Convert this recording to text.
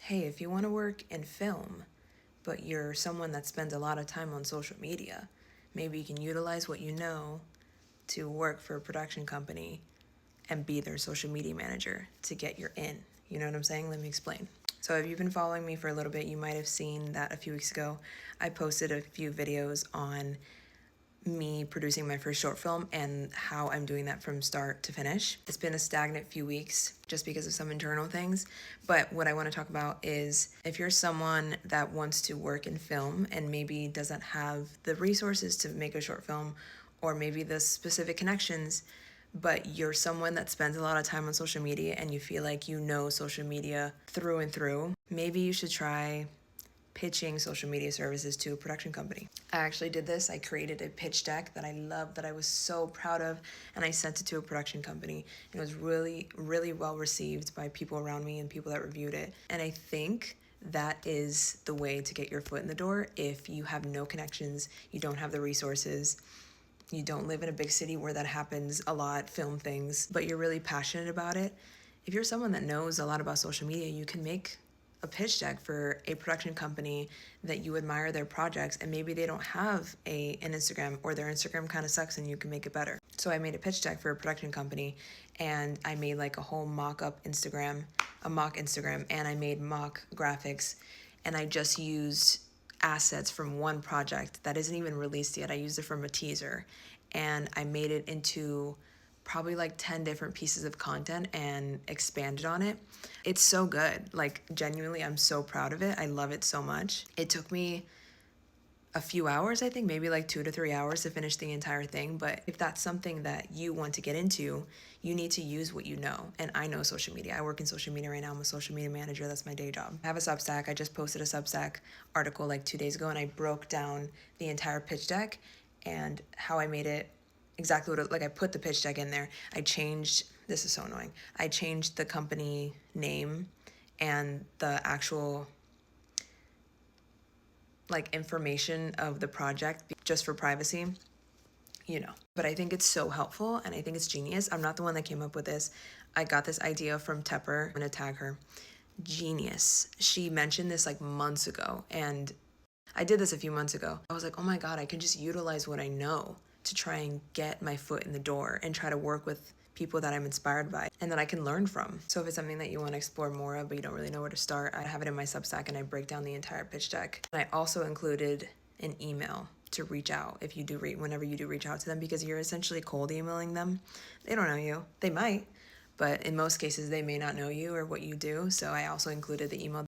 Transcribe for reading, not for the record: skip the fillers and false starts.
hey, if you want to work in film, but you're someone that spends a lot of time on social media, maybe you can utilize what you know to work for a production company and be their social media manager to get your in. You know what I'm saying? Let me explain. So if you've been following me for a little bit, you might have seen that a few weeks ago I posted a few videos on me producing my first short film and how I'm doing that from start to finish. It's been a stagnant few weeks just because of some internal things, but what I want to talk about is if you're someone that wants to work in film and maybe doesn't have the resources to make a short film or maybe the specific connections, but you're someone that spends a lot of time on social media and you feel like you know social media through and through, maybe you should try pitching social media services to a production company. I actually did this. I created a pitch deck that I loved, that I was so proud of, and I sent it to a production company. It was really, really well received by people around me and people that reviewed it. And I think that is the way to get your foot in the door if you have no connections, you don't have the resources, you don't live in a big city where that happens a lot, film things, but you're really passionate about it. If you're someone that knows a lot about social media, you can make a pitch deck for a production company that you admire their projects and maybe they don't have an Instagram or their Instagram kind of sucks and you can make it better. So I made a pitch deck for a production company and I made like a whole mock-up Instagram, a mock Instagram, and I made mock graphics and I just used assets from one project that isn't even released yet. I used it from a teaser and I made it into probably like 10 different pieces of content and expanded on it. It's so good. Like, genuinely, I'm so proud of it. I love it so much. It took me a few hours, I think, maybe like 2 to 3 hours to finish the entire thing. But if that's something that you want to get into, you need to use what you know. And I know social media. I work in social media right now. I'm a social media manager. That's my day job. I have a Substack. I just posted a Substack article like 2 days ago and I broke down the entire pitch deck and how I made it exactly what like I put the pitch deck in there. I changed, this is so annoying. I changed the company name and the actual like information of the project just for privacy, you know. But I think it's so helpful and I think it's genius. I'm not the one that came up with this. I got this idea from Tepper. I'm gonna tag her. Genius. She mentioned this like months ago and I did this a few months ago. I was like, oh my God, I can just utilize what I know to try and get my foot in the door and try to work with people that I'm inspired by and that I can learn from. So if it's something that you want to explore more of, but you don't really know where to start, I have it in my Substack and I break down the entire pitch deck. And I also included an email to reach out if you do whenever you do reach out to them, because you're essentially cold emailing them. They don't know you. They might, but in most cases they may not know you or what you do. So I also included the email